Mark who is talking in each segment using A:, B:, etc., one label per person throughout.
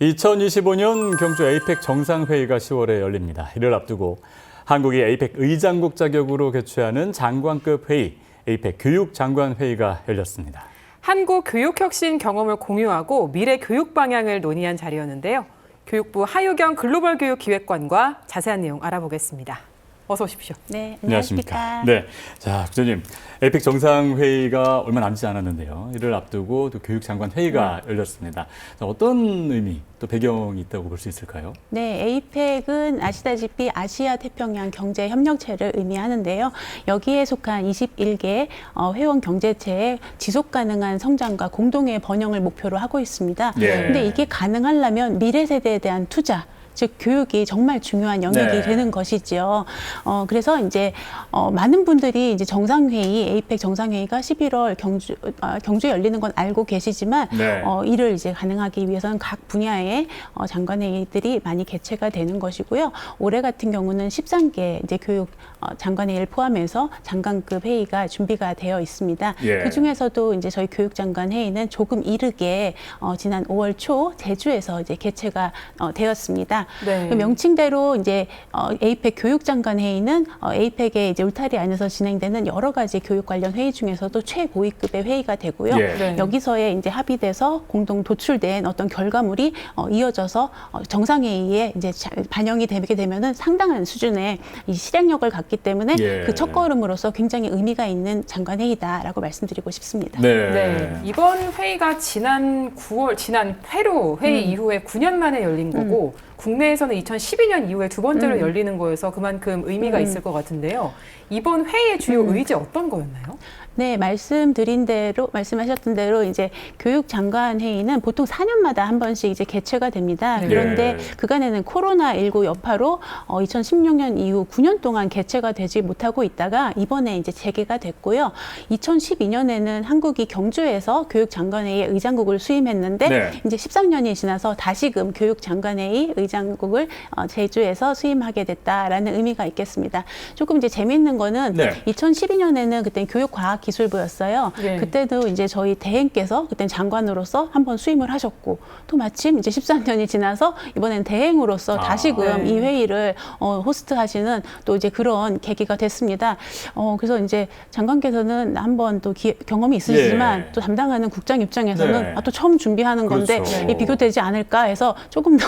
A: 2025년 경주 에이펙 정상회의가 10월에 열립니다. 이를 앞두고 한국이 에이펙 의장국 자격으로 개최하는 장관급 회의, 에이펙 교육장관회의가 열렸습니다.
B: 한국 교육혁신 경험을 공유하고 미래 교육 방향을 논의한 자리였는데요. 교육부 하유경 글로벌교육기획관과 자세한 내용 알아보겠습니다. 어서 오십시오.
C: 네, 안녕하십니까.
A: 네, 자, 부장님, 에이펙 정상회의가 얼마 남지 않았는데요. 이를 앞두고 또 교육장관 회의가 열렸습니다. 자, 어떤 의미, 또 배경이 있다고 볼 수 있을까요?
C: 네, 에이펙은 아시다시피 아시아 태평양 경제 협력체를 의미하는데요. 여기에 속한 21개 회원 경제체의 지속 가능한 성장과 공동의 번영을 목표로 하고 있습니다. 근데 이게 가능하려면 미래 세대에 대한 투자, 즉 교육이 정말 중요한 영역이 되는 것이지요. 그래서 이제 많은 분들이 이제 정상회의, 에이펙 정상회의가 11월 경주에 열리는 건 알고 계시지만 이를 이제 가능하기 위해서는 각 분야의 장관회의들이 많이 개최가 되는 것이고요. 올해 같은 경우는 13개 이제 교육 장관회의를 포함해서 장관급 회의가 준비가 되어 있습니다. 그 중에서도 이제 저희 교육장관회의는 조금 이르게 지난 5월 초 제주에서 이제 개최가 되었습니다. 그 명칭대로 이제 에이펙 교육장관 회의는 에이펙의 이제 울타리 안에서 진행되는 여러 가지 교육 관련 회의 중에서도 최고위급의 회의가 되고요. 여기서의 이제 합의돼서 공동 도출된 어떤 결과물이 이어져서 정상회의에 이제 반영이 되게 되면은 상당한 수준의 이 실행력을 갖기 때문에 그 첫걸음으로서 굉장히 의미가 있는 장관 회의다라고 말씀드리고 싶습니다.
B: 이번 회의가 지난 페루 회의 이후에 9년 만에 열린 거고 국내에서는 2012년 이후에 두 번째로 열리는 거여서 그만큼 의미가 있을 것 같은데요. 이번 회의의 주요 의지 어떤 거였나요?
C: 네, 말씀하셨던 대로 이제 교육장관 회의는 보통 4년마다 한 번씩 이제 개최가 됩니다. 그런데 그간에는 코로나19 여파로 2016년 이후 9년 동안 개최가 되지 못하고 있다가 이번에 이제 재개가 됐고요. 2012년에는 한국이 경주에서 교육장관회의 의장국을 수임했는데 이제 13년이 지나서 다시금 교육장관회의 의장국을 제주에서 수임하게 됐다라는 의미가 있겠습니다. 조금 이제 재미있는 거는 2012년에는 그때 교육과학기술부였어요. 그때도 이제 저희 대행께서 그때 장관으로서 한번 수임을 하셨고 또 마침 이제 13년이 지나서 이번엔 대행으로서 다시금 이 회의를 호스트하시는 또 이제 그런 계기가 됐습니다. 그래서 이제 장관께서는 한번 또 경험이 있으시지만 또 담당하는 국장 입장에서는 또 처음 준비하는 건데 비교되지 않을까 해서 조금 더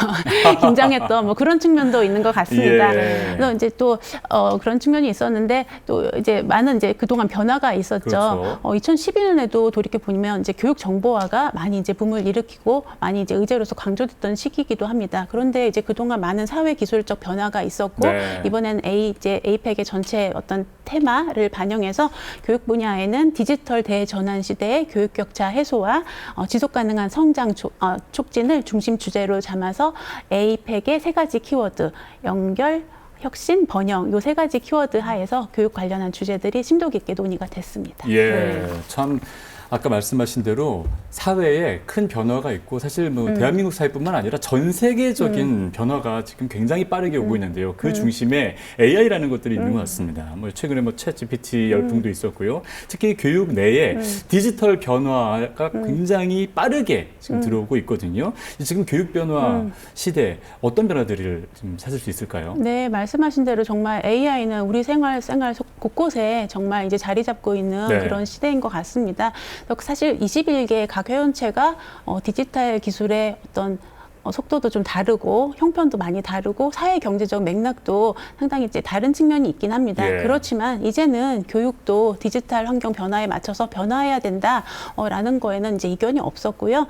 C: 긴장했던 뭐 그런 측면도 있는 것 같습니다. 그래서 이제 또 그런 측면이 있었는데 또 이제 많은 이제 그동안 변화가 있었죠. 2012년에도 돌이켜 보면 이제 교육 정보화가 많이 이제 붐을 일으키고 많이 이제 의제로서 강조됐던 시기이기도 합니다. 그런데 이제 그동안 많은 사회 기술적 변화가 있었고 이번에는 에이펙의 전체 어떤 테마를 반영해서 교육 분야에는 디지털 대전환 시대의 교육 격차 해소와 지속 가능한 성장 촉진을 중심 주제로 삼아서 에이펙의 세 가지 키워드, 연결, 혁신, 번영 요 세 가지 키워드 하에서 교육 관련한 주제들이 심도 깊게 논의가 됐습니다.
A: 참 아까 말씀하신 대로 사회에 큰 변화가 있고 사실 뭐 대한민국 사회뿐만 아니라 전 세계적인 변화가 지금 굉장히 빠르게 오고 있는데요. 그 중심에 AI라는 것들이 있는 것 같습니다. 뭐 최근에 뭐 챗GPT 열풍도 있었고요. 특히 교육 내에 디지털 변화가 굉장히 빠르게 지금 들어오고 있거든요. 지금 교육 변화 시대 어떤 변화들을 좀 찾을 수 있을까요?
C: 네, 말씀하신 대로 정말 AI는 우리 생활 곳곳에 정말 이제 자리 잡고 있는 그런 시대인 것 같습니다. 사실 21개 각 회원체가 디지털 기술의 어떤 속도도 좀 다르고 형편도 많이 다르고 사회 경제적 맥락도 상당히 이제 다른 측면이 있긴 합니다. 그렇지만 이제는 교육도 디지털 환경 변화에 맞춰서 변화해야 된다라는 거에는 이제 이견이 없었고요.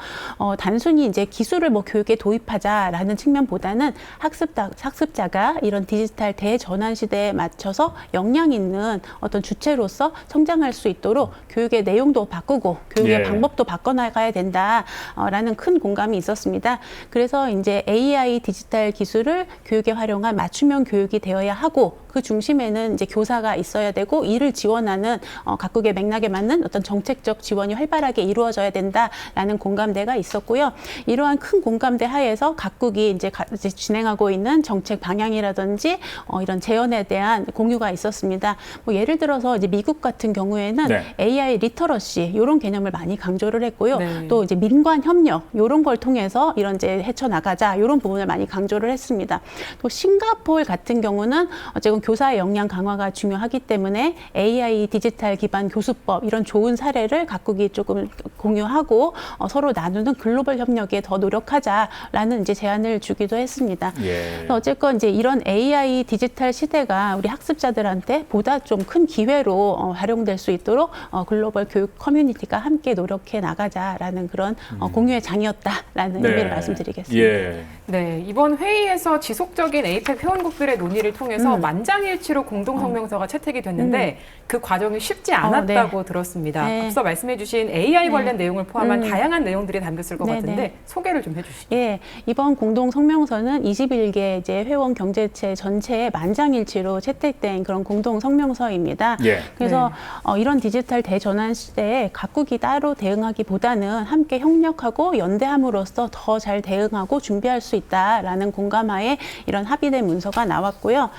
C: 단순히 이제 기술을 뭐 교육에 도입하자라는 측면보다는 학습자가 이런 디지털 대전환 시대에 맞춰서 역량 있는 어떤 주체로서 성장할 수 있도록 교육의 내용도 바꾸고 교육의 방법도 바꿔나가야 된다라는 큰 공감이 있었습니다. 그래서 이제 AI 디지털 기술을 교육에 활용한 맞춤형 교육이 되어야 하고 그 중심에는 이제 교사가 있어야 되고 이를 지원하는 각국의 맥락에 맞는 어떤 정책적 지원이 활발하게 이루어져야 된다라는 공감대가 있었고요. 이러한 큰 공감대 하에서 각국이 이제 진행하고 있는 정책 방향이라든지 이런 재현에 대한 공유가 있었습니다. 뭐 예를 들어서 이제 미국 같은 경우에는
A: 네.
C: AI 리터러시 이런 개념을 많이 강조를 했고요.
B: 네.
C: 또 이제 민관 협력 이런 걸 통해서 이런 이제 헤쳐나가자 이런 부분을 많이 강조를 했습니다. 또 싱가포르 같은 경우는 어쨌든 교사의 역량 강화가 중요하기 때문에 AI 디지털 기반 교수법 이런 좋은 사례를 각국이 조금 공유하고 서로 나누는 글로벌 협력에 더 노력하자라는 이제 제안을 주기도 했습니다.
A: 예.
C: 그래서 어쨌건 이제 이런 AI 디지털 시대가 우리 학습자들한테 보다 좀 큰 기회로 활용될 수 있도록 글로벌 교육 커뮤니티가 함께 노력해 나가자라는 그런 공유의 장이었다라는
A: 네.
C: 의미를 말씀드리겠습니다.
A: 예.
B: 네, 이번 회의에서 지속적인 에이펙 회원국들의 논의를 통해서 만장일치로 공동성명서가 채택이 됐는데 그 과정이 쉽지 않았다고 들었습니다.
C: 네.
B: 앞서 말씀해주신 AI 관련 내용을 포함한 다양한 내용들이 담겼을 것
C: 네,
B: 같은데
C: 네.
B: 소개를 좀 해주시죠.
C: 예, 이번 공동성명서는 21개 이제 회원 경제체 전체에 만장일치로 채택된 그런 공동성명서입니다.
A: 예.
C: 그래서 이런 디지털 대전환 시대에 각국이 따로 대응하기보다는 함께 협력하고 연대함으로써 더 잘 대응하고 준비할 수 있다라는 공감하에 이런 합의된 문서가 나왔고요.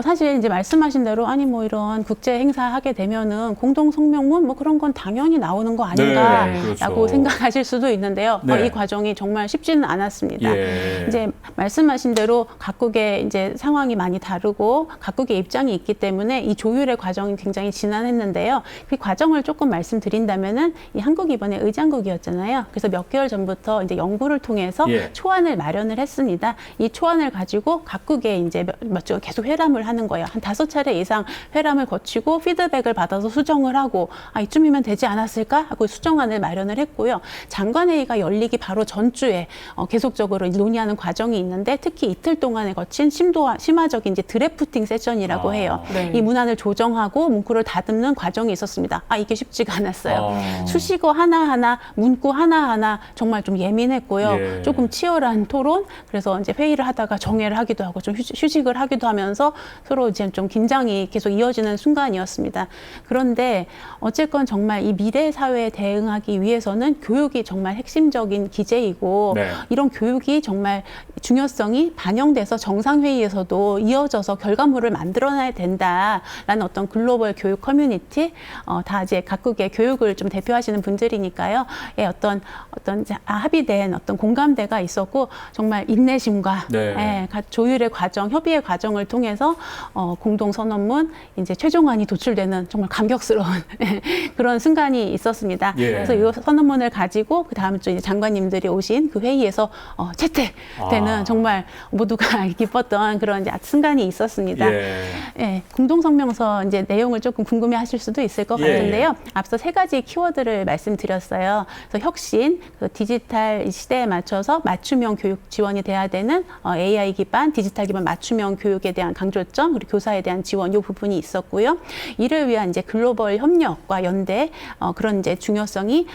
C: 사실 이제 말씀하신 대로 아니 뭐 이런 국제 행사 하게 되면은 공동 성명문 뭐 그런 건 당연히 나오는 거 아닌가라고
A: 네, 그렇죠.
C: 생각하실 수도 있는데요.
A: 네.
C: 이 과정이 정말 쉽지는 않았습니다.
A: 예.
C: 이제 말씀하신 대로 각국의 이제 상황이 많이 다르고 각국의 입장이 있기 때문에 이 조율의 과정이 굉장히 지난했는데요. 그 과정을 조금 말씀드린다면은 이 한국이 이번에 의장국이었잖아요. 그래서 몇 개월 전부터 이제 연구를 통해서
A: 예.
C: 초안을 마련을 했습니다. 이 초안을 가지고 각국의 이제 몇 주 계속 회람을 하는 거예요. 한 5차례 이상 회람을 거치고 피드백을 받아서 수정을 하고 이쯤이면 되지 않았을까 하고 수정안을 마련을 했고요. 장관회의가 열리기 바로 전주에 계속적으로 논의하는 과정이 있는데 특히 이틀 동안에 거친 심화적인 이제 드래프팅 세션이라고 해요.
B: 네.
C: 이 문안을 조정하고 문구를 다듬는 과정이 있었습니다. 이게 쉽지가 않았어요. 수식어 하나하나, 문구 하나하나 정말 좀 예민했고요.
A: 예.
C: 조금 치열한 토론, 그래서 이제 회의를 하다가 정회를 하기도 하고 좀 휴식을 하기도 하면서 서로 이제 좀 긴장이 계속 이어지는 순간이었습니다. 그런데 어쨌건 정말 이 미래 사회에 대응하기 위해서는 교육이 정말 핵심적인 기제이고
A: 네.
C: 이런 교육이 정말 중요성이 반영돼서 정상회의에서도 이어져서 결과물을 만들어내야 된다라는 어떤 글로벌 교육 커뮤니티, 다 이제 각국의 교육을 좀 대표하시는 분들이니까요. 어떤 합의된 어떤 공감대가 있었고 정말 인내심과
A: 네.
C: 조율의 과정, 협의의 과정을 통해서 공동선언문 이제 최종안이 도출되는 정말 감격스러운 그런 순간이 있었습니다.
A: 예.
C: 그래서 이 선언문을 가지고 그 다음 주 이제 장관님들이 오신 그 회의에서 채택되는 정말 모두가 기뻤던 그런 이제 순간이 있었습니다.
A: 예.
C: 공동성명서 이제 내용을 조금 궁금해하실 수도 있을 것
A: 예.
C: 같은데요. 앞서 3가지 키워드를 말씀드렸어요. 그래서 혁신, 그 디지털 시대에 맞춰서 맞춤형 교육 지원이 돼야 되는 AI 기반, 디지털 기반 맞춤형 교육에 대한 강조점, 그리고 교사에 대한 지원 이 부분이 있었고요. 이를 위한 이제 글로벌 협력과 연대 그런 이제 중요성이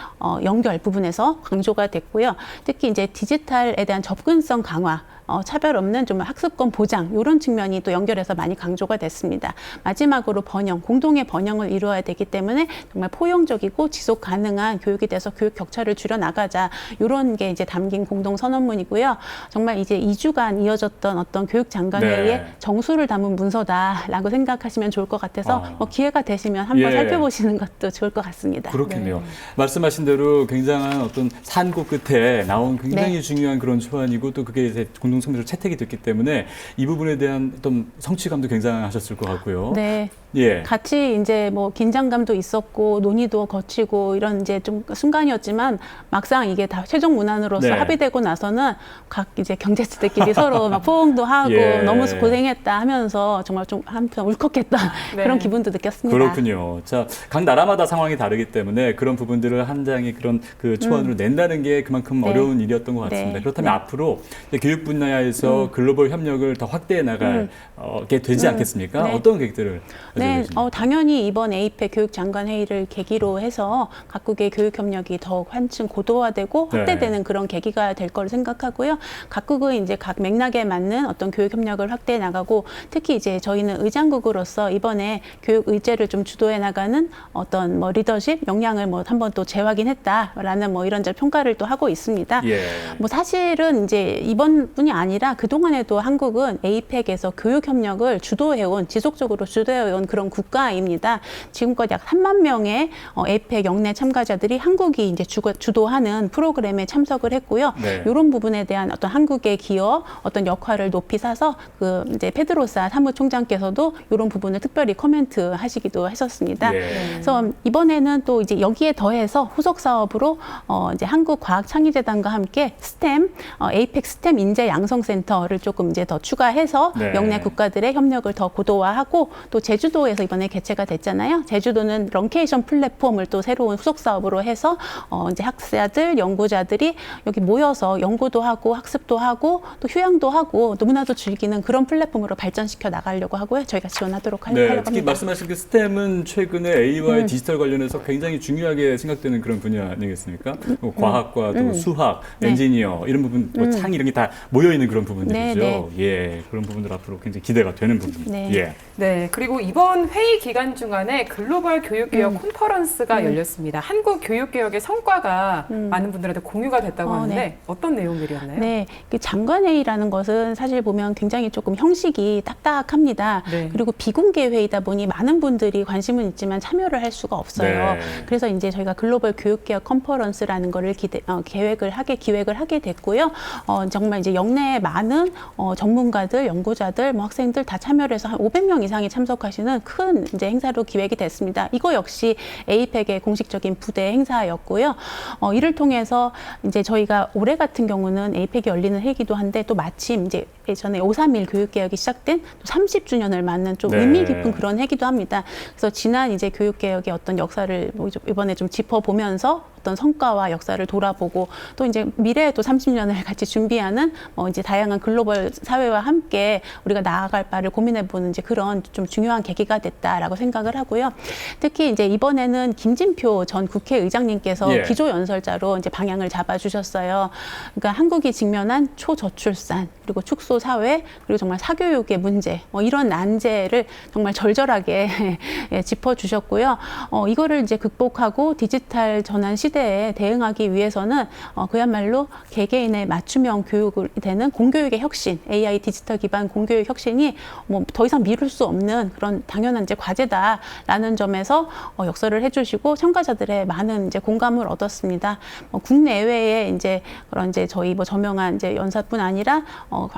C: 연결 부분에서 강조가 됐고요. 특히 이제 디지털에 대한 접근성 강화. 차별 없는 좀 학습권 보장 이런 측면이 또 연결해서 많이 강조가 됐습니다. 마지막으로 번영, 공동의 번영을 이루어야 되기 때문에 정말 포용적이고 지속 가능한 교육에 대해서 교육 격차를 줄여 나가자 이런 게 이제 담긴 공동 선언문이고요. 정말 이제 2주간 이어졌던 어떤 교육 장관회의의
A: 네.
C: 정수를 담은 문서다라고 생각하시면 좋을 것 같아서 기회가 되시면 한번
A: 예.
C: 살펴보시는 것도 좋을 것 같습니다.
A: 그렇겠네요.
B: 네.
A: 말씀하신 대로 굉장한 어떤 산고 끝에 나온 굉장히
C: 네.
A: 중요한 그런 초안이고 또 그게 이제 공동성명으로 채택이 됐기 때문에 이 부분에 대한 어떤 성취감도 굉장하셨을 것 같고요.
C: 네.
A: 예.
C: 같이 이제 뭐 긴장감도 있었고 논의도 거치고 이런 이제 좀 순간이었지만 막상 이게 다 최종 문안으로서
A: 네.
C: 합의되고 나서는 각 이제 경제지들끼리 서로 막 포옹도 하고
A: 예.
C: 너무 고생했다 하면서 정말 좀 한편 울컥했던
B: 네.
C: 그런 기분도 느꼈습니다.
A: 그렇군요. 자, 각 나라마다 상황이 다르기 때문에 그런 부분들을 한 장의 그런 그 초안으로 낸다는 게 그만큼
C: 네.
A: 어려운 일이었던 것 같습니다.
C: 네.
A: 그렇다면
C: 네.
A: 앞으로 이제 교육 분야에서 글로벌 협력을 더 확대해 나가게 되지 않겠습니까?
C: 네.
A: 어떤 계획들을
C: 네,
A: 계십니까?
C: 당연히 이번 에이펙 교육장관회의를 계기로 해서 각국의 교육 협력이 더욱 한층 고도화되고 확대되는 그런 계기가 될 거로 생각하고요. 각국은 이제 각 맥락에 맞는 어떤 교육 협력을 확대해 나가고 특히 이제 저희는 의장국으로서 이번에 교육 의제를 좀 주도해 나가는 어떤 뭐 리더십 역량을 뭐 한번 또 재확인했다라는 뭐 이런저런 평가를 또 하고 있습니다.
A: 예.
C: 뭐 사실은 이제 이번뿐이 아니라 그동안에도 한국은 에이펙에서 교육 협력을 주도해온 지속적으로 주도해온 그런 국가입니다. 지금껏 약 3만 명의 에이펙 영내 참가자들이 한국이 이제 주도하는 프로그램에 참석을 했고요.
A: 네.
C: 이런 부분에 대한 어떤 한국의 기여, 어떤 역할을 높이 사서 그 이제 페드로사 사무총장께서도 이런 부분을 특별히 코멘트 하시기도 했었습니다.
A: 예.
C: 그래서 이번에는 또 이제 여기에 더해서 후속 사업으로 이제 한국과학창의재단과 함께 스템, 에이펙 스템 인재 양성센터를 조금 이제 더 추가해서
A: 네.
C: 영내 국가들의 협력을 더 고도화하고 또 제주도에서 이번에 개최가 됐잖아요. 제주도는 런케이션 플랫폼을 또 새로운 후속 사업으로 해서 이제 학자들, 연구자들이 여기 모여서 연구도 하고 학습도 하고 또 휴양도 하고 또 문화도 즐기는 그런 플랫폼으로 발전시켜 나가려고 하고요. 저희가 지원하도록
A: 네,
C: 하려고
A: 특히
C: 합니다.
A: 말씀하신 그 스템은 최근에 AI 디지털 관련해서 굉장히 중요하게 생각되는 그런 분야 아니겠습니까? 뭐 과학과 또 수학,
C: 네.
A: 엔지니어 이런 부분, 뭐 창 이런 게 다 모여 있는 그런 부분들이죠.
C: 네, 네.
A: 예, 그런 부분들 앞으로 굉장히 기대가 되는 부분입니다.
C: 네.
A: 예.
B: 네, 그리고 이번 회의 기간 중간에 글로벌 교육개혁 컨퍼런스가 열렸습니다. 한국 교육개혁의 성과가 많은 분들한테 공유가 됐다고 하는데
C: 네.
B: 어떤 내용들이었나요?
C: 네, 그 장관회의라는 것은 사실 보면 굉장히 조금 형식이 딱딱합니다.
B: 네.
C: 그리고 비공개 회의다 보니 많은 분들이 관심은 있지만 참여를 할 수가 없어요.
A: 네.
C: 그래서 이제 저희가 글로벌 교육개혁 컨퍼런스라는 거를 기획을 하게 됐고요. 정말 이제 역내에 많은 전문가들, 연구자들, 뭐 학생들 다 참여를 해서 한 500명 이상이 참석하시는 큰 이제 행사로 기획이 됐습니다. 이거 역시 에이펙의 공식적인 부대 행사였고요. 이를 통해서 이제 저희가 올해 같은 경우는 에이펙이 열리는 해이기도 한데 또 마침 이제 예전에 531 교육개혁이 시작된 또 30주년을 맞는 좀
A: 네.
C: 의미 깊은 그런 해기도 합니다. 그래서 지난 이제 교육개혁의 어떤 역사를 뭐 이번에 좀 짚어보면서 어떤 성과와 역사를 돌아보고 또 이제 미래에 또 30년을 같이 준비하는 이제 다양한 글로벌 사회와 함께 우리가 나아갈 바를 고민해보는 이제 그런 좀 중요한 계기가 됐다라고 생각을 하고요. 특히 이제 이번에는 김진표 전 국회의장님께서
A: 예.
C: 기조연설자로 이제 방향을 잡아주셨어요. 그러니까 한국이 직면한 초저출산 그리고 축소 사회 그리고 정말 사교육의 문제 이런 난제를 정말 절절하게 예, 짚어주셨고요. 이거를 이제 극복하고 디지털 전환 시대에 대응하기 위해서는 그야말로 개개인의 맞춤형 교육이 되는 공교육의 혁신, AI 디지털 기반 공교육 혁신이 뭐 더 이상 미룰 수 없는 그런 당연한 이제 과제다라는 점에서 역설을 해주시고 참가자들의 많은 이제 공감을 얻었습니다. 국내외에 이제 그런 이제 저희 뭐 저명한 이제 연사뿐 아니라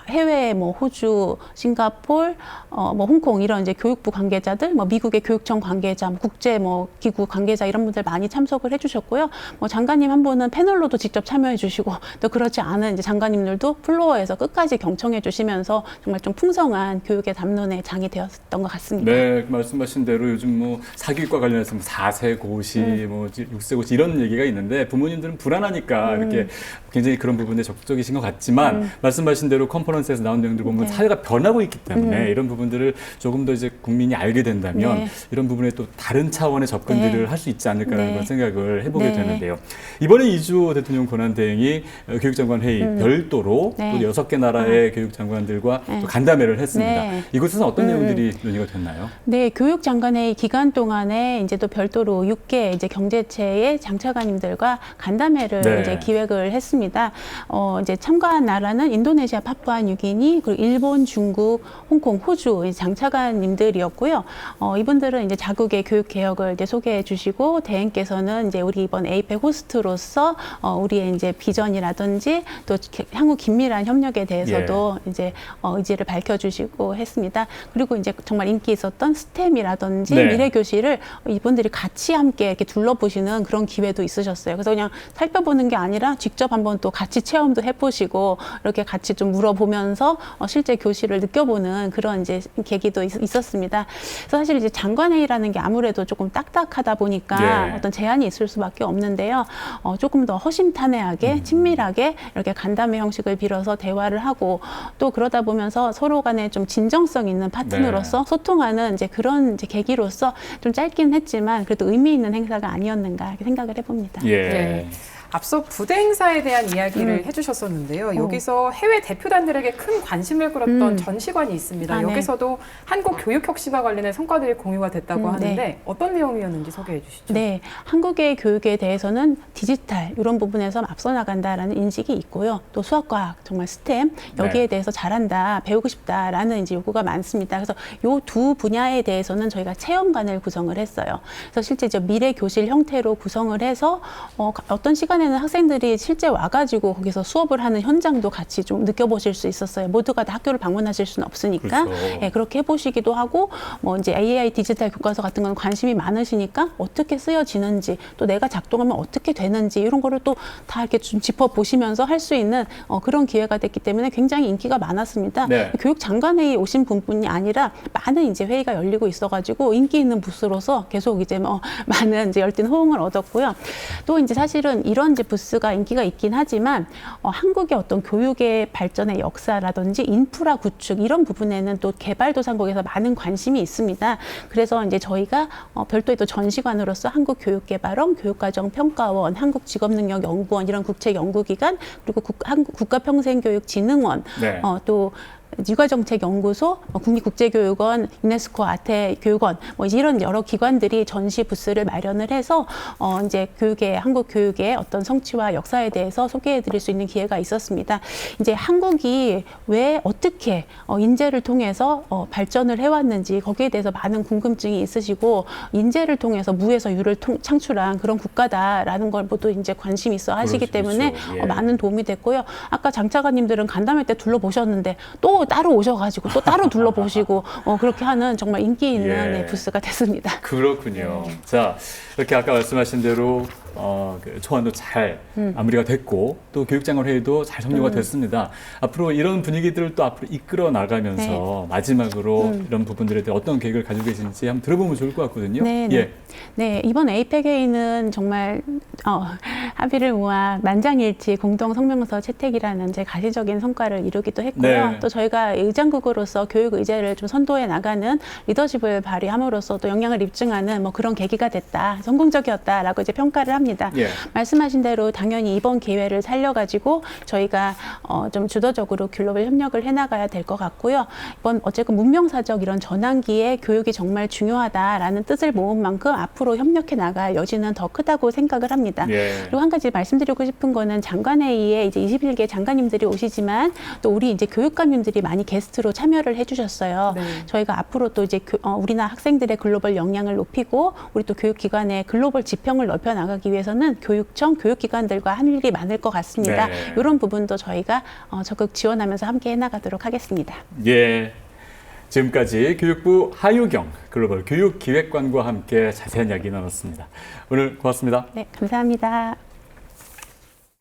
C: 해외에 뭐 호주, 싱가폴, 뭐 홍콩 이런 이제 교육부 관계자들, 뭐 미국의 교육청 관계자, 뭐 국제 뭐 기구 관계자 이런 분들 많이 참석을 해주셨고요. 뭐 장관님 한 분은 패널로도 직접 참여해주시고 또 그렇지 않은 이제 장관님들도 플로어에서 끝까지 경청해 주시면서 정말 좀 풍성한 교육의 담론의 장이 되었던 것 같습니다.
A: 네, 말씀하신 대로 요즘 뭐 사교육과 관련해서 뭐 4세 고시, 뭐 6세 고시 이런 얘기가 있는데 부모님들은 불안하니까 이렇게 굉장히 그런 부분에 적극적이신 것 같지만 말씀하신 대로 컨퍼런스에서 나온 내용들 보면
C: 네.
A: 사회가 변하고 있기 때문에 이런 부분들을 조금 더 이제 국민이 알게 된다면
C: 네.
A: 이런 부분에 또 다른 차원의 접근들을
C: 네.
A: 할 수 있지 않을까라는
C: 네.
A: 그런 생각을 해보게
C: 네.
A: 되는데요. 이번에 이주호 대통령 권한대행이 교육장관 회의 별도로
C: 네.
A: 또 6개 나라의 교육장관들과
C: 네.
A: 또 간담회를 했습니다.
C: 네.
A: 이곳에서는 어떤 내용들이 논의가 됐나요?
C: 네, 교육장관회의 기간 동안에 이제 또 별도로 6개 이제 경제체의 장차관님들과 간담회를
A: 네.
C: 이제 기획을 했습니다. 이제 참가한 나라는 인도네시아, 파푸아뉴기니, 그리고 일본, 중국, 홍콩, 호주 장차관님들이었고요. 이분들은 이제 자국의 교육 개혁을 이제 소개해 주시고 대행께서는 이제 우리 이번 에이펙 호스트로서 우리의 이제 비전이라든지 또 향후 긴밀한 협력에 대해서도 이제 의지를 밝혀주시고 했습니다. 그리고 이제 정말 인기 있었던 스템이라든지
A: 네.
C: 미래교실을 이분들이 같이 함께 이렇게 둘러보시는 그런 기회도 있으셨어요. 그래서 그냥 살펴보는 게 아니라 직접 한번 또 같이 체험도 해보시고 이렇게 같이 좀 물어보면서 보면서 실제 교실을 느껴보는 그런 이제 계기도 있었습니다. 그래서 사실 이제 장관회의라는 게 아무래도 조금 딱딱하다 보니까
A: 예.
C: 어떤 제한이 있을 수밖에 없는데요. 조금 더 허심탄회하게 친밀하게 이렇게 간담회 형식을 빌어서 대화를 하고 또 그러다 보면서 서로 간에 좀 진정성 있는 파트너로서 소통하는 이제 그런 이제 계기로서 좀 짧긴 했지만 그래도 의미 있는 행사가 아니었는가 이렇게 생각을 해봅니다.
A: 예.
B: 네. 앞서 부대 행사에 대한 이야기를 해주셨었는데요. 여기서 해외 대표단들에게 큰 관심을 끌었던 전시관이 있습니다.
C: 네.
B: 여기서도 한국 교육 혁신과 관련된 성과들이 공유가 됐다고 하는데
C: 네.
B: 어떤 내용이었는지 소개해 주시죠.
C: 네, 한국의 교육에 대해서는 디지털 이런 부분에서 앞서 나간다라는 인식이 있고요. 또 수학과학 정말 스템 여기에
A: 네.
C: 대해서 잘한다, 배우고 싶다라는 이제 요구가 많습니다. 그래서 요 두 분야에 대해서는 저희가 체험관을 구성을 했어요. 그래서 실제 이제 미래 교실 형태로 구성을 해서 어떤 시간에는 학생들이 실제 와가지고 거기서 수업을 하는 현장도 같이 좀 느껴보실 수 있었어요. 모두가 다 학교를 방문하실 수는 없으니까
A: 그렇죠.
C: 예, 그렇게 해보시기도 하고 뭐 이제 AI 디지털 교과서 같은 건 관심이 많으시니까 어떻게 쓰여지는지 또 내가 작동하면 어떻게 되는지 이런 거를 또 다 이렇게 좀 짚어보시면서 할 수 있는 그런 기회가 됐기 때문에 굉장히 인기가 많았습니다.
A: 네.
C: 교육장관회의 오신 분뿐이 아니라 많은 이제 회의가 열리고 있어가지고 인기 있는 부스로서 계속 이제 많은 이제 열띤 호응을 얻었고요. 또 이제 사실은 이런 이제 부스가 인기가 있긴 하지만 한국의 어떤 교육의 발전의 역사라든지 인프라 구축 이런 부분에는 또 개발도상국에서 많은 관심이 있습니다. 그래서 이제 저희가 별도의 또 전시관으로서 한국교육개발원, 교육과정평가원, 한국직업능력연구원 이런 국책 연구기관 그리고 국가평생교육진흥원
A: 네.
C: 또 육아정책연구소, 국립국제교육원, 유네스코 아태교육원 뭐 이런 여러 기관들이 전시 부스를 마련을 해서 이제 한국 교육의 어떤 성취와 역사에 대해서 소개해드릴 수 있는 기회가 있었습니다. 이제 한국이 왜 어떻게 인재를 통해서 발전을 해왔는지 거기에 대해서 많은 궁금증이 있으시고 인재를 통해서 무에서 유를 창출한 그런 국가다라는 걸 모두 이제 관심 있어 하시기 때문에
A: 그렇죠. 예.
C: 많은 도움이 됐고요. 아까 장차관님들은 간담회 때 둘러보셨는데 또 따로 오셔가지고 또 따로 둘러보시고 그렇게 하는 정말 인기 있는
A: 예.
C: 네, 부스가 됐습니다.
A: 그렇군요. 자, 이렇게 아까 말씀하신 대로 그 초안도 잘 마무리가 됐고 또 교육장관 회의도 잘 종료가 됐습니다. 앞으로 이런 분위기들을 또 앞으로 이끌어 나가면서
C: 네.
A: 마지막으로 이런 부분들에 대해 어떤 계획을 가지고 계신지 한번 들어보면 좋을 것 같거든요.
C: 네,
A: 예.
C: 네, 이번 에이펙 회의는 정말 합의를 모아 만장일치 공동 성명서 채택이라는 제 가시적인 성과를 이루기도 했고요.
A: 네.
C: 또 저희가 의장국으로서 교육 의제를 좀 선도해 나가는 리더십을 발휘함으로써 또 역량을 입증하는 뭐 그런 계기가 됐다, 성공적이었다라고 이제 평가를 합니다.
A: 예.
C: 말씀하신 대로 당연히 이번 기회를 살려가지고 저희가 좀 주도적으로 글로벌 협력을 해나가야 될 것 같고요. 이번 어쨌든 문명사적 이런 전환기에 교육이 정말 중요하다라는 뜻을 모은 만큼 앞으로 협력해 나갈 여지는 더 크다고 생각을 합니다.
A: 예.
C: 그리고 한 가지 말씀드리고 싶은 거는 장관회의에 이제 21개 장관님들이 오시지만 또 우리 이제 교육감님들이 많이 게스트로 참여를 해주셨어요.
B: 네.
C: 저희가 앞으로 또 이제 우리나라 학생들의 글로벌 역량을 높이고 우리 또 교육기관의 글로벌 지평을 넓혀 나가기 위해서는 교육청, 교육기관들과 할 일이 많을 것 같습니다.
A: 네.
C: 이런 부분도 저희가 적극 지원하면서 함께 해나가도록 하겠습니다.
A: 예. 지금까지 교육부 하유경 글로벌 교육기획관과 함께 자세한 이야기 나눴습니다. 오늘 고맙습니다.
C: 네, 감사합니다.